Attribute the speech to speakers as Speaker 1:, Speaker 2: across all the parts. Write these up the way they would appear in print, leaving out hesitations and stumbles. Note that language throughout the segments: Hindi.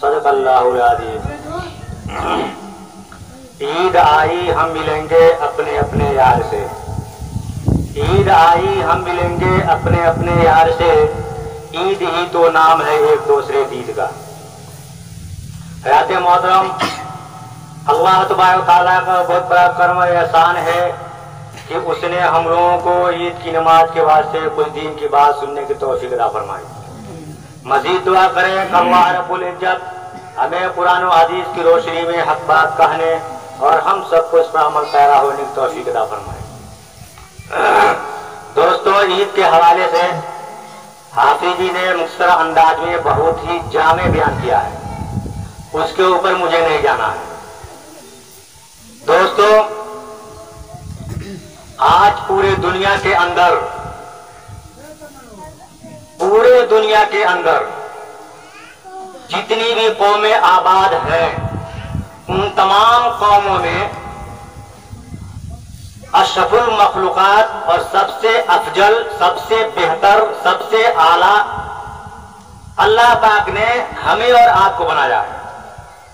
Speaker 1: सदक़ अल्लाहुल अज़ीम। ईद आई हम मिलेंगे अपने अपने यार से, ईद आई हम मिलेंगे अपने अपने यार से, ईद ही तो नाम है एक दूसरे दीद का। हयात मोहतरम, अल्लाह तबारक व तआला का बहुत बड़ा कर्म एहसान है कि उसने हम लोगों को ईद की नमाज के वास्ते कुछ दिन की बात सुनने की तौफीक अता फरमाई। मजीद दुआ करें कि अल्लाह रब्बुल इज्जत हमें कुरान और हदीस की रोशनी में हक बात कहने और हम सबको इस पर अमल पैरा होने की तौफीक अता फरमाए। दोस्तों, ईद के हवाले से हाफिज जी ने मुख्तसर अंदाज में बहुत ही जामे बयान किया है, उसके ऊपर मुझे नहीं जाना है। दोस्तों, आज पूरे दुनिया के अंदर जितनी भी कौमें आबाद हैं, उन तमाम कौमों में अशरफुल मखलूकात और सबसे अफजल, सबसे बेहतर, सबसे आला अल्लाह पाक ने हमें और आपको बनाया है।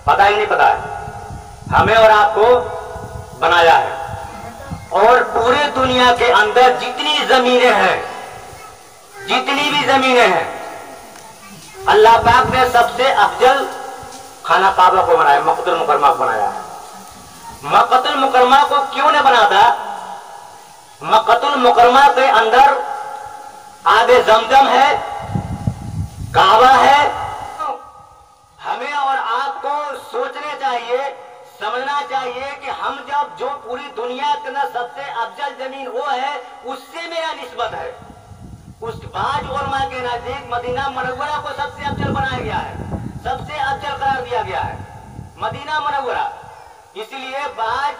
Speaker 1: पता ही नहीं पता है, हमें और आपको बनाया है। और पूरे दुनिया के अंदर जितनी भी जमीनें हैं, अल्लाह पाक ने सबसे अफजल खाना काबा को बनाया, मक्कतुल मुकर्रमा को बनाया है। मक्कतुल मुकर्रमा को क्यों ने बना था? मक्कतुल मुकर्रमा के अंदर आबे जमजम है, काबा है। हमें और आपको सोचने चाहिए, समझना चाहिए कि हम जब जो पूरी दुनिया के अंदर सबसे अफजल जमीन वो है, उससे मेरा निस्बत है। उस बाज उलमा के नजदीक मदीना मुनव्वरा को सबसे अफजल बनाया गया है, सबसे अफजल करार दिया गया है मदीना मुनव्वरा। इसलिए बाज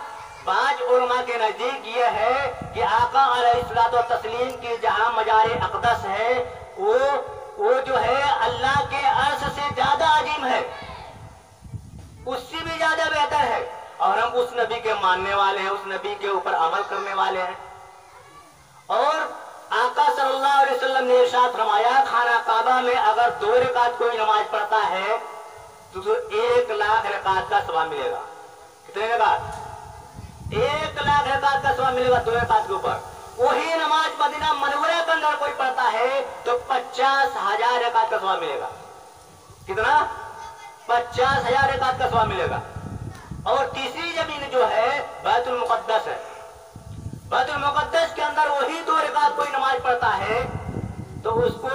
Speaker 1: उलमा के नजदीक ये है कि आका अलैहिस्सलातु व तस्लीम की जहां मजार अक़दस है, वो जो है अल्लाह के अर्श से ज्यादा अजीम है, उससे भी ज्यादा बेहतर है। और हम उस नबी के मानने वाले हैं, उस नबी के ऊपर अमल करने वाले हैं। और आका सल्लल्लाहु अलैहि वसल्लम ने इरशाद फरमाया, खाना काबा में अगर 2 रकात कोई नमाज पढ़ता है तो 1 लाख रकात का सवाब मिलेगा। कितने रकात? 1 लाख रकात का सवाब मिलेगा 2 रकात के ऊपर। वही नमाज मदीना मुनव्वरा के अंदर कोई पढ़ता है तो 50,000 रकात का सवाब मिलेगा। कितना? 50,000 रकात का सवाब मिलेगा। और तीसरी जमीन जो है बैतुल मुक़द्दस है। बैतुल मुक़द्दस के अंदर वही 2 रकात कोई नमाज पढ़ता है तो उसको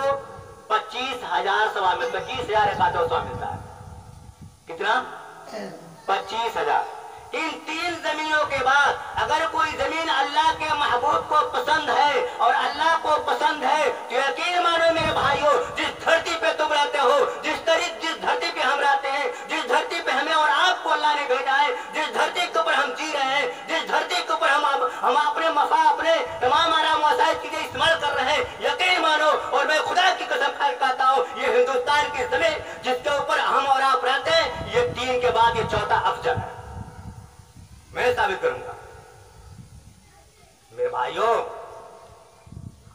Speaker 1: 25,000 सवाब मिलता है, 25,000 रकात का सवाब मिलता है। कितना? 25,000। इन 3 जमीनों के बाद अगर कोई जमीन अल्लाह के महबूब को पसंद है और अल्लाह को पसंद है तो यकीन मानो मेरे भाइयों, जिस धरती पे तुम रहते हो, जिस धरती पे हम रहते हैं, जिस धरती पे हमें और आपको अल्लाह ने भेजा है, जिस धरती के ऊपर हम जी रहे हैं, जिस धरती के ऊपर हम अपने मफा, अपने तमाम आराम वसाइल चीजें इस्तेमाल कर रहे हैं, यकीन मानो और मैं खुदा की कसम खा कहता हूँ, ये हिंदुस्तान की जमीन जिसके ऊपर हम और आप रहते हैं, ये 3 के बाद ये चौथा अफजल है। मैं साबित करूंगा मेरे भाइयों।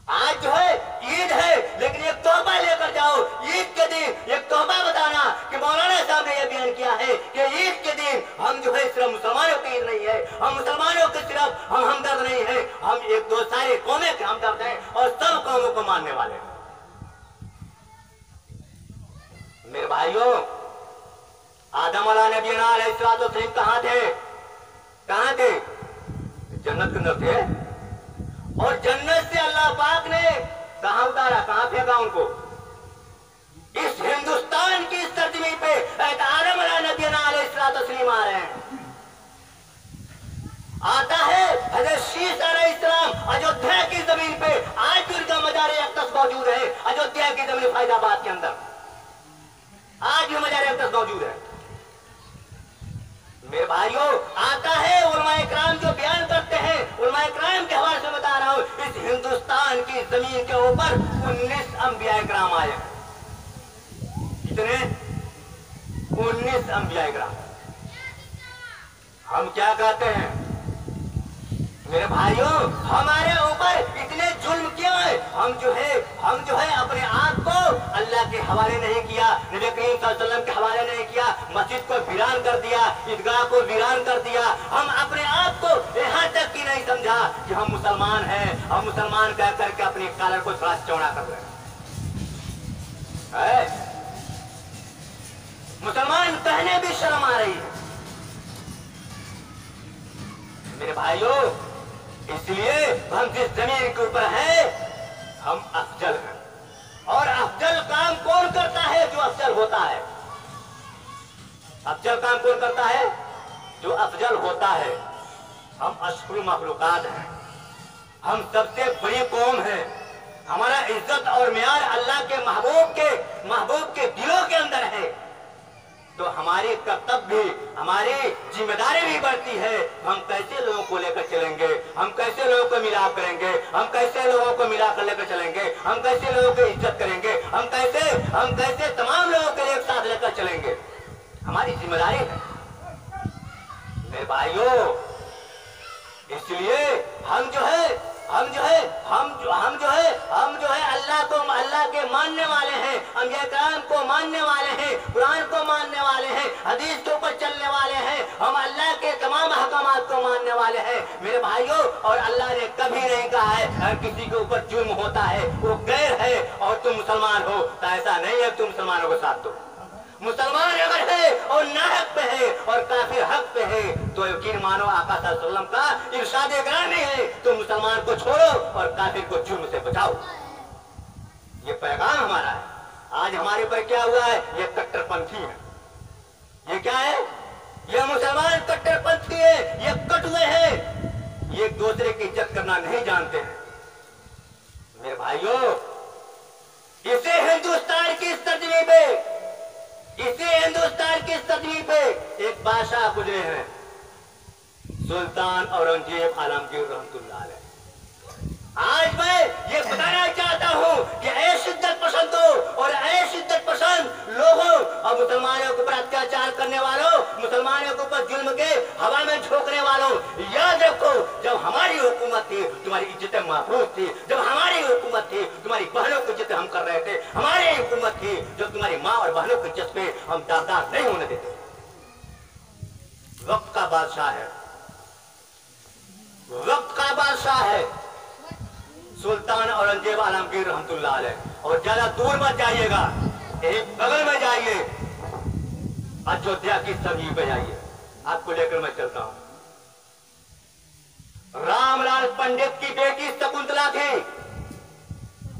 Speaker 1: आज जो है ईद है, लेकिन एक तोहफा लेकर जाओ। ईद के दिन एक तोहफा बताना कि मौलाना साहब ने यह बयान किया है कि ईद के दिन हम जो है सिर्फ मुसलमानों की ईद नहीं है, हम मुसलमानों के सिर्फ हम हमदर्द नहीं है, हम एक दो सारे कौमें के हमदर्द हैं और सब कौमों को मानने वाले हैं। मेरे भाइयों, आदम अलैहिस्सलाम कहां थे? कहां थे? जन्नत के अंदर थे। और जन्नत से अल्लाह पाक ने कहां उतारा? कहां फेंका उनको? इस हिंदुस्तान की सरजमी पे आदम अलैहिस्सलाम आ रहे हैं। आता है हजरत शीश अलैहिस्सलाम अयोध्या की जमीन पे। आज भी उनका मजार अक़दस मौजूद है अयोध्या की जमीन फैजाबाद के अंदर। आज भी मजार अक़दस मौजूद है। मेरे भाइयों, आता है उलमाए किराम जो बयान करते हैं, उलमाए किराम के हवाले से बता रहा हूं, इस हिंदुस्तान की जमीन के ऊपर 19 अंबिया किराम आए हैं। कितने? 19 अंबिया किराम। हम क्या कहते हैं मेरे भाइयों, हमारे ऊपर इतने जुल्म क्यों है? हम जो है अपने आप को अल्लाह के हवाले नहीं किया, नबी करीम सल्लल्लाहु अलैहि वसल्लम के हवाले नहीं किया, मस्जिद को वीरान कर दिया, ईदगाह को वीरान कर दिया। हम अपने आप को यहाँ तक कि नहीं समझा कि हम मुसलमान हैं। हम मुसलमान कह करके अपनी कॉलर को थोड़ा चौड़ा कर रहे हैं। मुसलमान कहने भी शर्म आ रही है मेरे भाइयों। इसलिए हम जिस जमीन के ऊपर हैं, हम अफजल हैं। और अफजल काम कौन करता है? जो अफजल होता है। अफजल काम कौन करता है? जो अफजल होता है। हम अशकुल मखलूकात हैं। हम सबसे बड़ी कौम है। हमारा इज्जत और म्यार अल्लाह के महबूब के दिलों के अंदर है। तो हमारी कर्तव्य भी, हमारी जिम्मेदारी भी बढ़ती है। हम कैसे लोगों को लेकर चलेंगे? हम कैसे लोगों को मिलाप करेंगे? हम कैसे लोगों को मिलाकर लेकर चलेंगे? हम कैसे लोगों की इज्जत करेंगे? हम कैसे तमाम लोगों के एक साथ लेकर चलेंगे? हमारी जिम्मेदारी है मेरे भाइयों। इसलिए हम जो है अल्लाह के मानने वाले हैं, अंबिया किराम को मानने वाले हैं, कुरान को मानने वाले हैं, हदीस के ऊपर चलने वाले हैं। हम अल्लाह के तमाम अहकामात को मानने वाले हैं मेरे भाइयों। और अल्लाह ने कभी नहीं कहा है अगर किसी के ऊपर जुल्म होता है, वो गैर है और तुम मुसलमान हो, तो ऐसा नहीं है तुम मुसलमानों के साथ दो। मुसलमान अगर है और नाहक पे है और काफिर हक पे है, तो यकीन मानो आका सल्लल्लाहु अलैहि वसल्लम का इरशाद गिरामी है, तो मुसलमान को छोड़ो और काफिर को जुल्म से बचाओ। ये पैगाम हमारा है। आज हमारे पर क्या हुआ है? ये कट्टरपंथी है। ये क्या है? ये मुसलमान कट्टरपंथी है, ये कटुए हैं, ये एक दूसरे की इज्जत करना नहीं जानते हैं मेरे भाइयों। इसे हिंदुस्तान की सरजमी पे एक बादशाह गुजरे हैं, सुल्तान औरंगजेब आलमगीर रहमतुल्लाह अलैह। आज मैं ये बताना चाहता हूँ कि ऐ शिद्दत पसंदों और ऐ शिद्दत पसंद लोगों और मुसलमानों के ऊपर अत्याचार करने वालों, मुसलमानों के ऊपर जुल्म के हवा में झोंकने वालों, याद रखो, जब हमारी हुकूमत थी तुम्हारी इज्जतें महफूज थी। जब हमारी हुकूमत थी तुम्हारी बहनों की इज्जत हम कर रहे थे। हमारी हुकूमत थी जब तुम्हारी माँ और बहनों की इज्जत पे हम दागदार नहीं होने देते। वक्त का बादशाह है, वक्त का बादशाह है सुल्तान औरंगजेब आलमगीर रहमतुल्लाह अलैह। और ज्यादा दूर मत जाइएगा, एक बगल में जाइए, अयोध्या की सरजमी पे जाइए, आपको लेकर मैं चलता हूं। रामलाल पंडित की बेटी शकुंतला थी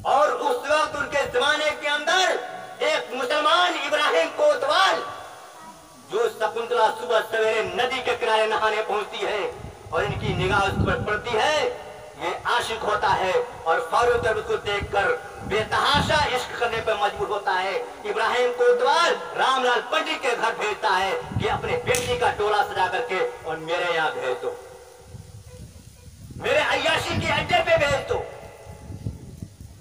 Speaker 1: और उस वक्त उनके जमाने के अंदर एक मुसलमान इब्राहिम कोतवाल, जो शकुंतला सुबह सवेरे नदी के किनारे नहाने पहुंचती है और इनकी निगाह उस पर पड़ती है, ये आशिक होता है और फौरन जब उसको देखकर बेतहाशा इश्क करने पर मजबूर होता है। इब्राहिम कोतवाल रामलाल पंडित के घर भेजता है कि अपने बेटी का टोला सजा करके और मेरे यहाँ भेज दो, मेरे अय्याशी के अड्डे पे भेज दो।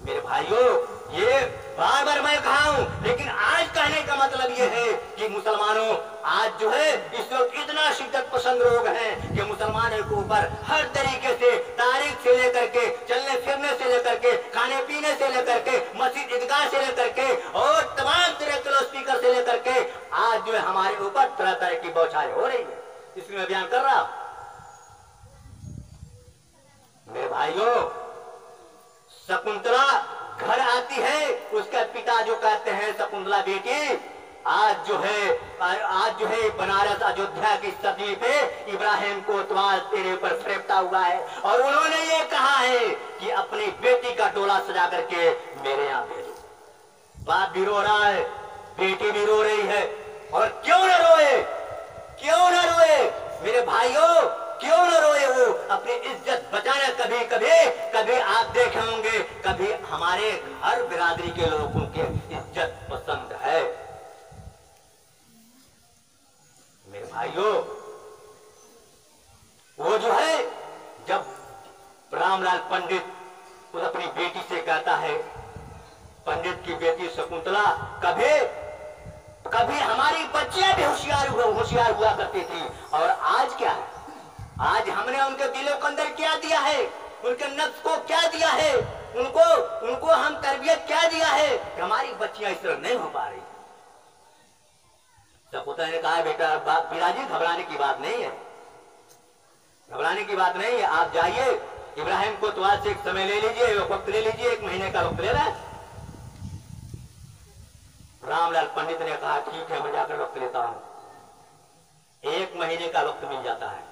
Speaker 1: मेरे भाइयों, ये बार बार मैं कहा हूं, लेकिन आज कहने का मतलब ये है कि मुसलमानों, आज जो है इस वक्त इतना शिद्दत पसंद लोग हैं कि मुसलमानों के ऊपर हर तरीके से, तारीख से लेकर के, चलने फिरने से लेकर के, खाने पीने से लेकर के, मस्जिद ईदगाह से लेकर के और तमाम तरह के स्पीकर से लेकर के आज जो है हमारे ऊपर तरह तरह की बौछारें हो रही है। इसलिए मैं बयान कर रहा हूं मेरे भाइयों। शकुंतला घर आती है, उसका पिता जो कहते हैं शकुंतला बेटी आज जो है बनारस अयोध्या की सदी पे इब्राहिम कोतवाल तेरे ऊपर फरेबता हुआ है और उन्होंने ये कहा है कि अपनी बेटी का डोला सजा करके मेरे यहाँ भेजो। बाप भी रो रहा है, बेटी भी रो रही है, और क्यों न रोए, क्यों न रोए मेरे भाइयों, क्यों न रोए वो अपनी इज्जत बचाना। कभी कभी कभी आप देखे होंगे, कभी हमारे हर बिरादरी के लोगों की इज्जत पसंद है मेरे भाइयों। वो जो है जब रामलाल पंडित उस अपनी बेटी से कहता है, पंडित की बेटी शकुंतला, कभी कभी हमारी बच्चियां भी होशियार हुआ करती थी, और आज क्या है, आज हमने उनके दिलों के अंदर क्या दिया है, उनके नफ्स को क्या दिया है, उनको हम तरबियत क्या दिया है कि हमारी बच्चियां इस तरह नहीं हो पा रही। शकुंतला ने कहा, बेटा पिताजी घबराने की बात नहीं है, घबराने की बात नहीं है, आप जाइए इब्राहिम कोतवाल से एक समय ले लीजिए, वक्त ले लीजिए, 1 महीने का वक्त ले रहा है। रामलाल पंडित ने कहा, ठीक है मैं जाकर वक्त लेता हूं। 1 महीने का वक्त मिल जाता है,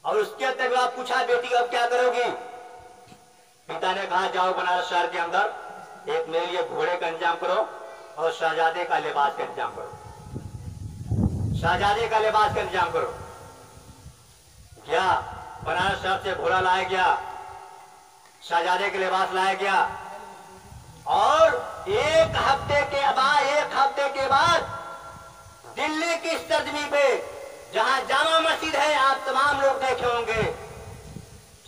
Speaker 1: और उसके अंदर पूछा, बेटी अब क्या करोगी? पिता ने कहा, जाओ बनारस शहर के अंदर एक मेरे लिए घोड़े का इंतजाम करो और शहजादे का लिबास का इंतजाम करो, शहजादे का लिबास का इंतजाम करो। गया बनारस शहर से घोड़ा लाया गया, शहजादे के लिबास लाया गया, और एक हफ्ते के बाद दिल्ली की सरजमी पे जहां जामा मस्जिद है, आप तमाम लोग देखे होंगे,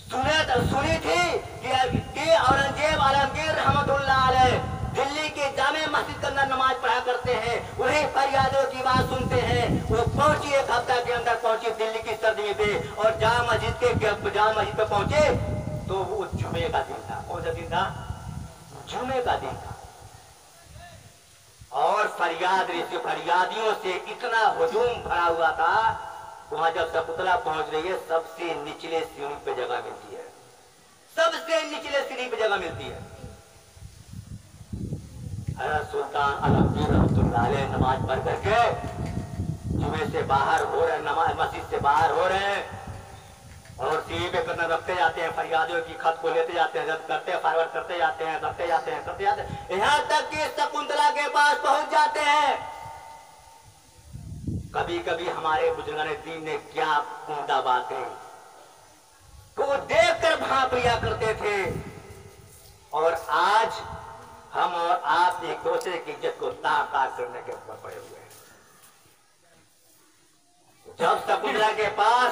Speaker 1: सुनी थी कि औरंगजेब आलमगीर रहमतुल्लाह अलैह दिल्ली के जामे मस्जिद के अंदर नमाज पढ़ा करते हैं, वही फरियादों की बात सुनते हैं। वो पहुंची, 1 हफ्ता के अंदर पहुंची दिल्ली की सरजमी पे, और जामा मस्जिद पे पहुंचे तो वो जुमे का दिन था। कौन सा दिन था? जुमे का दिन था। और फरियादियों से इतना हुजूम भरा हुआ था। वहां जब शकुंतला पहुंच रही है, सबसे निचले सीढ़ी पे जगह मिलती है, सबसे निचले सीढ़ी पे जगह मिलती है। सुल्तान आलमगीर रहमतुल्लाह अलैह नमाज पढ़ करके जुमे से बाहर हो रहे, नमाज मस्जिद से बाहर हो रहे हैं, और सीढ़ी पे कदम रखते जाते हैं, फरियादियों की खत को लेते जाते हैं, करते फॉरवर्ड करते जाते हैं, यहाँ तक कि शकुंतला के पास पहुंच जाते हैं। कभी कभी हमारे बुजुर्गान दीन ने क्या उम्दा बातें को देखकर भांप लिया करते थे, और आज हम और आप एक दूसरे की इज्जत को ताक करने के ऊपर पड़े हुए हैं। जब शकुंतला के पास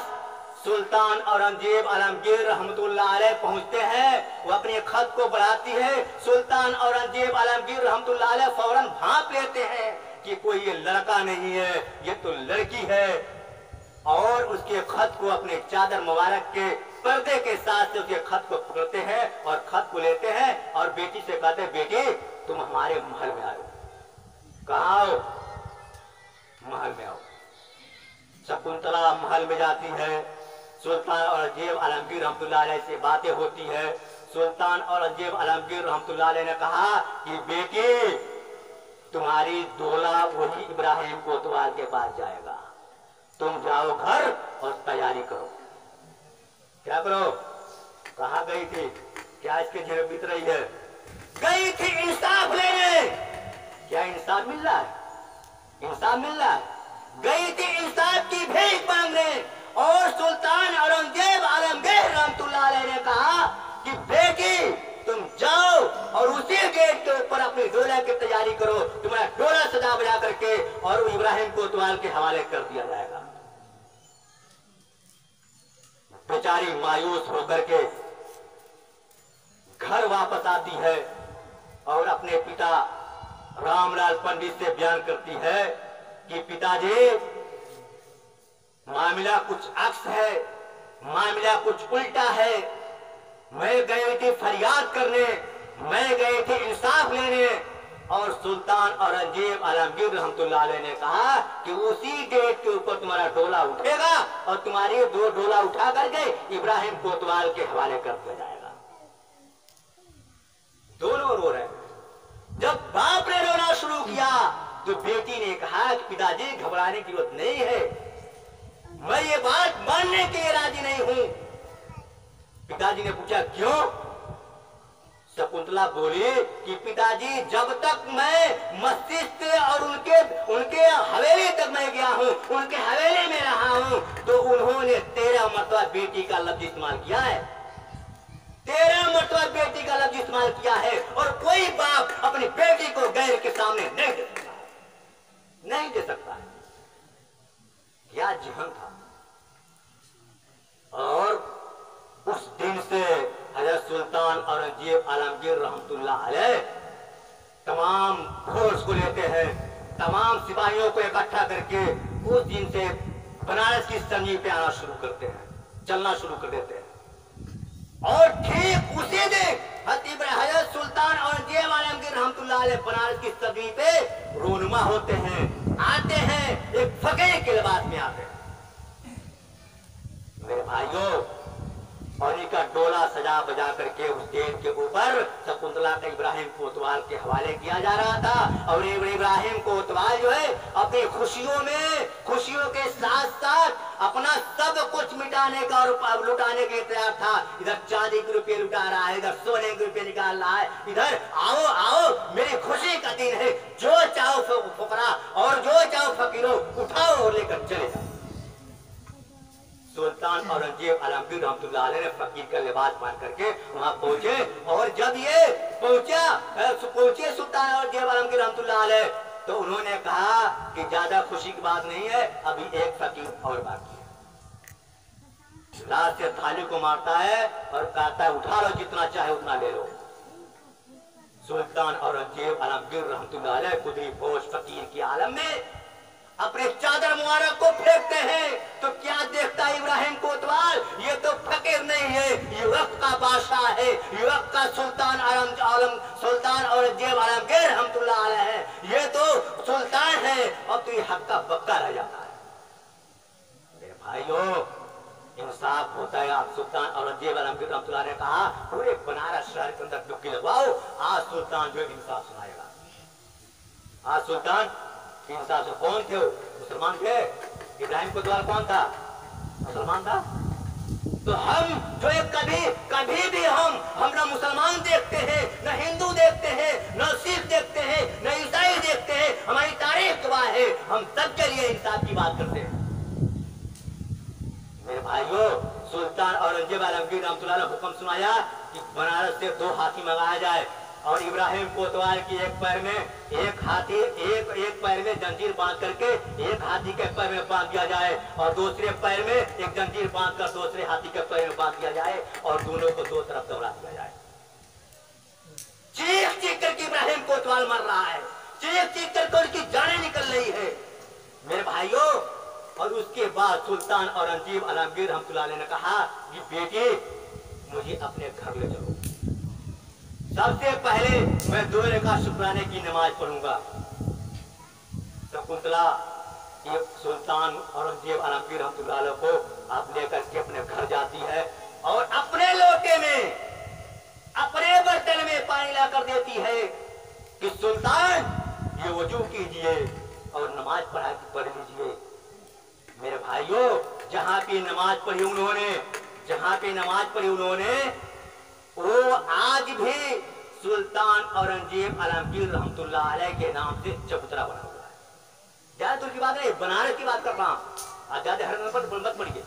Speaker 1: सुल्तान औरंगजेब आलमगीर रहमतुल्लाह अलैह पहुंचते हैं, वो अपने खत को बढ़ाती है, सुल्तान औरंगजेब आलमगीर रहमतुल्लाह अलैह फौरन भांप लेते हैं कि कोई ये लड़का नहीं है, ये तो लड़की है, और उसके खत को अपने चादर मुबारक के पर्दे के साथ से उसके खत को पकड़ते हैं और खत को लेते हैं, और बेटी से कहते हैं, बेटी तुम हमारे महल में आओ। कहाँ आओ? महल में आओ। शकुंतला महल में जाती है, सुल्तान औरंगजेब आलमगीर रहमतुल्लाह अलैह से बातें होती है। सुल्तान औरंगजेब आलमगीर रहमतुल्लाह अलैह ने कहा कि बेटी तुम्हारी डोला वही इब्राहिम कोतवाल के पास जाएगा, तुम जाओ घर और तैयारी करो। क्या करो? कहाँ गई थी? क्या इसके जेब बीत रही है? गई थी इंसाफ लेने। क्या इंसाफ मिल रहा है? इंसाफ मिल रहा है? गई थी इंसाफ की भीख मांगने, और सुल्तान औरंगजेब आलमगीर रहमतुल्लाह अलैह ने कहा कि बेटी तुम जाओ और उसी गेट के ऊपर अपनी डोला की तैयारी करो, तुम्हारा डोला सजा बजा करके और इब्राहिम कोतवाल के हवाले कर दिया जाएगा। बेचारी मायूस होकर के घर वापस आती है और अपने पिता रामलाल पंडित से बयान करती है कि पिताजी मामला कुछ अक्स है, मामला कुछ उल्टा है। मैं गई थी फरियाद करने, मैं गई थी इंसाफ लेने, और सुल्तान औरंगजेब आलमगीर रहमतुल्लाह अलैह ने कहा कि उसी गेट के ऊपर तुम्हारा डोला उठेगा और तुम्हारी दो डोला उठा करके इब्राहिम कोतवाल के हवाले कर दिया जाएगा। दोनों रो रहे हैं। जब बाप ने रोना शुरू किया तो बेटी ने कहा कि पिताजी घबराने की जरूरत नहीं है, मैं ये बात मानने के लिए राजी नहीं हूं। पिताजी ने पूछा क्यों? शकुंतला बोली कि पिताजी जब तक मैं मस्तिष्क और उनके हवेली तक मैं गया हूं, उनके हवेली में रहा हूं, तो उन्होंने 13 मरतबा बेटी का लफ्ज इस्तेमाल किया है। 13 मरतबा बेटी का लफ्ज इस्तेमाल किया है। और कोई बाप अपनी बेटी को गैर के सामने नहीं दे सकता, नहीं दे सकता है। क्या जहन था। और उस दिन से हजरत सुल्तान औरंगजेब आलमगीर रहमतुल्लाह अलैह तमाम फोर्स को लेते हैं, तमाम सिपाहियों को इकट्ठा करके उस दिन से बनारस की सरजमी पे आना शुरू करते हैं, चलना शुरू कर देते हैं। और ठीक उसी दिन हजरत सुल्तान औरंगजेब आलमगीर रहमतुल्लाह अलैह बनारस की सरजमी पे रोनुमा होते हैं, आते हैं, एक फकीर के लिबास में आते हैं। मेरे भाइयों, और इनका डोला सजा बजा करके उस गेट के ऊपर शकुंतला का इब्राहिम कोतवाल के हवाले किया जा रहा था। और इब्राहिम कोतवाल जो है अपनी खुशियों के साथ साथ अपना सब कुछ मिटाने का और लुटाने के लिए तैयार था। इधर चांदी के रुपये लुटा रहा है, इधर सोने के रुपये निकाल रहा है, इधर आओ आओ मेरी खुशी का दिन है, जो चाहो फुकरा और जो चाहो फकीरों उठाओ और लेकर चले जाओ। सुल्तान औरंगजेब आलमगीर रहमतुल्लाह अलैह ने फकीर का लिबास पहन करके वहां पहुंचे। और जब ये पहुंचे सुल्तान औरंगजेब आलमगीर रहमतुल्लाह अलैह, तो उन्होंने कहा कि ज्यादा खुशी की बात नहीं है, अभी एक फकीर और बाकी है। लाश से थाली को मारता है और कहता है उठा लो, जितना चाहे उतना ले लो। सुल्तान औरंगजेब आलमगीर रहमतुल्लाह अलैह कुदरी पोश फकीर की आलम में अपने चादर मुबारक को फेंकते हैं, तो क्या देखता है इब्राहिम कोतवाल? ये तो फकीर नहीं है, ये वक्त का बादशाह है, ये वक्त का सुल्तान औरंगजेब आलमगीर रहमतुल्लाह अलैह है। ये तो सुल्तान है, और तो ये हक्का बक्का रह जाता है। मेरे भाइयों, इंसाफ होता है। आप सुल्तान औरंगजेब आलमगीर रहमतुल्लाह ने कहा पूरे बनारस शहर के अंदर डुबकी लगवाओ, आज सुल्तान जो इंसाफ सुनाएगा। आज सुल्तान इंसाफ से कौन थे? मुसलमान थे। इब्राहिम कोतवाल कौन था? मुसलमान था। तो हम जो कभी भी हम न मुसलमान देखते हैं, न हिंदू देखते हैं, न सिख देखते हैं, न ईसाई देखते हैं। हमारी तारीख गवाह है, हम सबके लिए इंसाफ की बात करते हैं। मेरे भाइयों, सुल्तान औरंगजेब आलमगीर रहमतुल्लाह ने हुक्म सुनाया कि बनारस से 2 हाथी मंगाया जाए, और इब्राहिम कोतवाल की एक पैर में जंजीर बांध करके एक हाथी के पैर में बांध दिया जाए, और दूसरे पैर में एक जंजीर बांध कर दूसरे हाथी के पैर में बांध दिया जाए, और दोनों को 2 तरफ दौड़ा दिया जाए। चीख चीख करके इब्राहिम कोतवाल मर रहा है, चीख चीख करके उसकी जानें निकल रही है। मेरे भाइयों, और उसके बाद सुल्तान औरंगजेब आलमगीर रहमतुल्लाह अलैह ने कहा कि बेटी मुझे अपने घर ले चलो। सबसे पहले मैं 2 रकात शुक्राने की नमाज पढ़ूंगा। शकुंतला ये सुल्तान औरंगजेब आलमगीर रहमतुल्लाह अलैह को आप लेकर के अपने घर जाती है, और अपने लोटे में, अपने बर्तन में पानी लाकर देती है कि सुल्तान ये वजू कीजिए और नमाज पढ़ लीजिए। मेरे भाइयों, जहां पे नमाज पढ़ी उन्होंने वो आज भी सुल्तान औरंगजेब आलमगीर रहमतुल्लाह अलैह के नाम से चबूतरा बना हुआ है। ज्यादा दूर की बात नहीं, बनारस की बात कर रहा हूं, आजाद हर मत पढ़िए।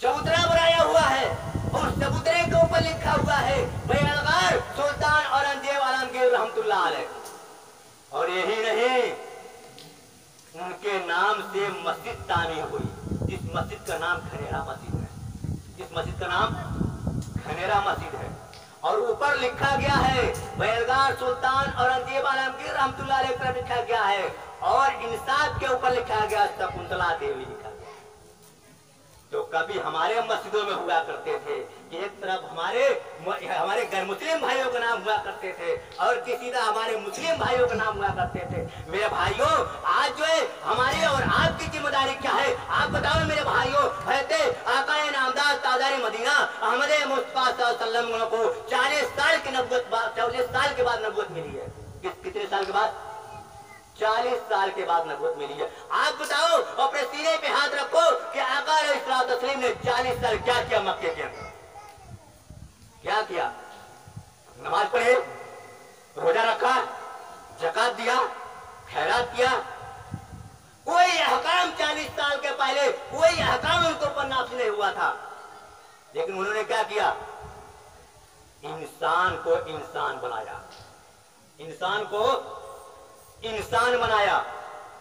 Speaker 1: चबूतरा बनाया हुआ है, और चबूतरे के ऊपर लिखा हुआ है बेलगार सुल्तान औरंगजेब आलमगीर रहमतुल्लाह अलैह। और यही नहीं, उनके नाम से मस्जिद तामीर हुई। इस मस्जिद का नाम खनेरा मस्जिद है। इस मस्जिद का नाम खनेरा मस्जिद है, और ऊपर लिखा गया है बेलगार सुल्तान औरंगजेब आलमगीर रहमतुल्लाह अलैह पर लिखा गया है, और इंसाफ के ऊपर लिखा गया शकुंतला देवी लिखा गया। तो कभी हमारे मस्जिदों में हुआ करते थे कि एक तरफ हमारे गैर मुस्लिम भाइयों का नाम हुआ करते थे, और किसी तरह हमारे मुस्लिम भाइयों का नाम हुआ करते थे। मेरे भाइयों, आज जो है हमारी और आपकी जिम्मेदारी क्या है? आप बताओ मेरे भाइयों। आका नामदार ताजदार मदीना अहमद मुस्तफा सल्लल्लाहु अलैहि वसल्लम को 40 साल की नबूवत 40 साल के बाद नबूवत मिली है। कितने साल के बाद? 40 साल के बाद नबूवत मिली है। आप बताओ, अपने सीने पे हाथ रखो कि आका अलैहिस्सलातु वस्सलाम ने 40 साल क्या किया मक्के के अंदर? क्या किया? नमाज पढ़े, रोजा रखा, ज़कात दिया, खैरात किया। कोई अहकाम 40 साल के पहले कोई अहकाम उनको ऊपर नाफिज नहीं हुआ था, लेकिन उन्होंने क्या किया? इंसान को इंसान बनाया, इंसान को इंसान बनाया।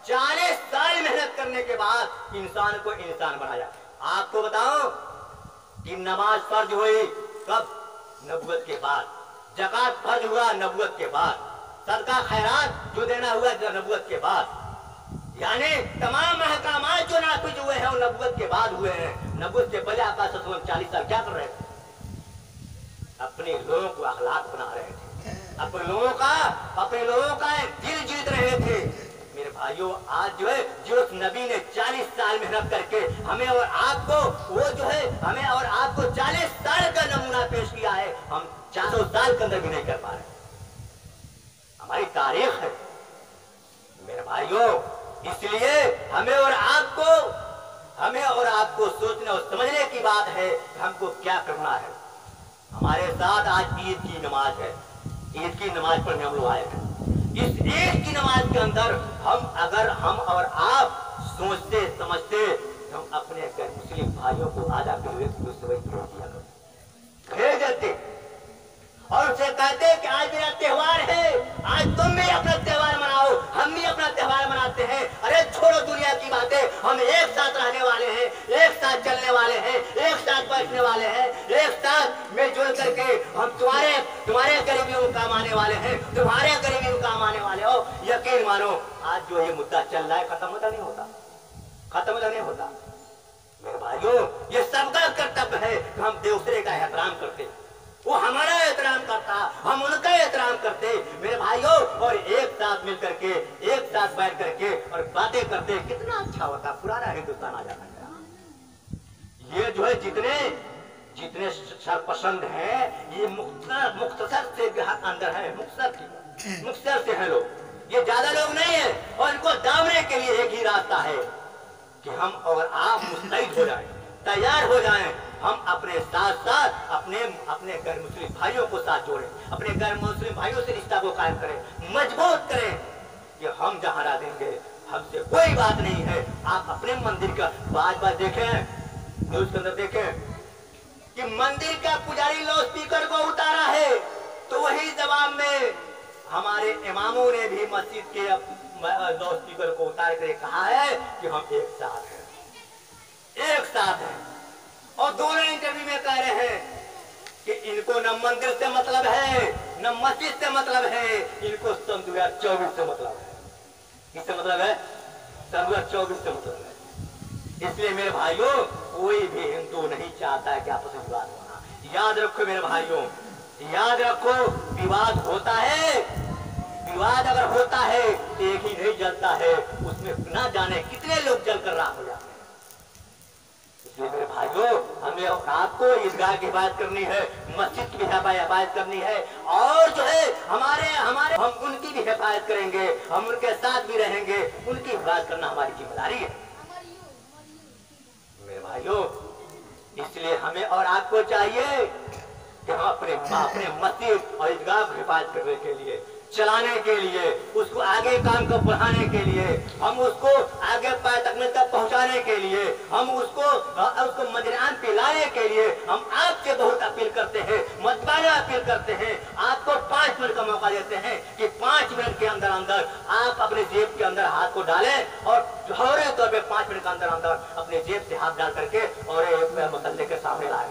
Speaker 1: 40 साल मेहनत करने के बाद इंसान को इंसान बनाया। आपको बताओ कि नमाज फर्ज हुई कब? नबूवत के बाद। ज़कात फर्ज हुआ नबूवत के बाद। सदका खैरात जो देना हुआ नबूवत के बाद। यानी तमाम अहकामात जो नाफिज हुए हैं वो नबूवत के बाद हुए हैं। नबूवत से पहले आका सल्लल्लाहु अलैहि वसल्लम 40 साल क्या कर रहे थे? अपने लोगों को अखलाक बना रहे थे, अपने लोगों का दिल जीत रहे थे। मेरे भाइयों, आज जो है जो नबी ने 40 साल मेहनत करके हमें और आपको वो जो है हमें और आपको 40 साल का नमूना पेश किया है, हम 400 साल के अंदर भी नहीं कर पा रहे। हमारी तारीख है मेरे भाइयों। इसलिए हमें और आपको सोचने और समझने की बात है कि हमको क्या करना है। हमारे साथ आज ईद की नमाज है, ईद की नमाज पढ़ने हम लोग आए हैं। इस ईद की नमाज के अंदर अगर हम और आप सोचते समझते, हम अपने गैर मुस्लिम भाइयों को आधा किलो भेज देते और उसे कहते कि आज मेरा त्योहार है, आज तुम भी अपना त्योहार मनाओ, हम भी अपना त्योहार मनाते हैं। अरे छोड़ो दुनिया की बातें, हम एक साथ रहने वाले हैं, एक साथ चलने वाले हैं, एक साथ बैठने वाले हैं, एक साथ मिलजुल करके हम तुम्हारे गरीबियों को काम आने वाले हैं, तुम्हारे गरीबियों को काम आने वाले हो। यकीन मानो आज जो ये मुद्दा चल रहा है खत्म होता नहीं होता। मेरे भाइयों, ये सबका कर्तव्य है कि हम दूसरे का एहतराम करते, वो हमारा एहतराम करता, हम उनका एहतराम करते मेरे भाइयों, और एक साथ मिल करके एक साथ बैठ करके और बातें करते, कितना अच्छा होता। पुराना हिंदुस्तान आ जाता है। ये जो है जितने सरपसंद हैं, ये मुख्तसर से अंदर है, मुख्तसर से हैं लोग, ये ज्यादा लोग नहीं है। और इनको दामने के लिए एक ही रास्ता है कि हम और आप मुस्तैद हो जाएं, तैयार हो जाएं। हम अपने साथ साथ अपने गैर मुस्लिम भाइयों को साथ जोड़ें, अपने गैर मुस्लिम भाइयों से रिश्ता को कायम करें, मजबूत करें कि हम जहाँ रह देंगे हमसे कोई बात नहीं है। आप अपने मंदिर का बार देखें, न्यूज के अंदर देखें कि मंदिर का पुजारी लाउड स्पीकर को उतारा है, तो वही जवाब में हमारे इमामों ने भी मस्जिद के लाउड स्पीकर को उतार कर कहा है कि हम एक साथ हैं। और दोनों इंटरव्यू में कह रहे हैं कि इनको न मंदिर से मतलब है, न मस्जिद से मतलब है, इनको सन 2024 से मतलब है। किससे मतलब है? सन 2024 से मतलब है। इसलिए मेरे भाइयों, कोई भी हिंदू नहीं चाहता है कि आपस में विवाद होना। याद रखो मेरे भाइयों, याद रखो, विवाद होता है, विवाद अगर होता है एक ही नहीं जलता है, उसमें ना जाने कितने लोग जलकर राख हो जाते हैं। इसलिए मेरे भाइयों, हमें आपको ईदगाह की हिफाजत करनी है, मस्जिद की भी हिफाजत करनी है, और जो है हमारे हम उनकी भी हिफाजत करेंगे, हम उनके साथ भी रहेंगे, उनकी हिफाजत करना हमारी जिम्मेदारी है मेरे भाइयों। इसलिए हमें और आपको चाहिए कि हम अपने मस्जिद और ईदगाह को हिफाजत करने के लिए, चलाने के लिए, उसको आगे काम को बढ़ाने के लिए, हम उसको आगे पाए तक पहुंचाने के लिए, हम उसको मजरान पे लाने के लिए हम आपसे बहुत अपील करते हैं, मजबाना अपील करते हैं। आपको 5 मिनट का मौका देते हैं कि 5 मिनट के अंदर आप अपने जेब के अंदर हाथ को डालें और फौरी तौर पे 5 मिनट के अंदर अपने जेब से हाथ डाल करके और एक मसल्ले के सामने लाए।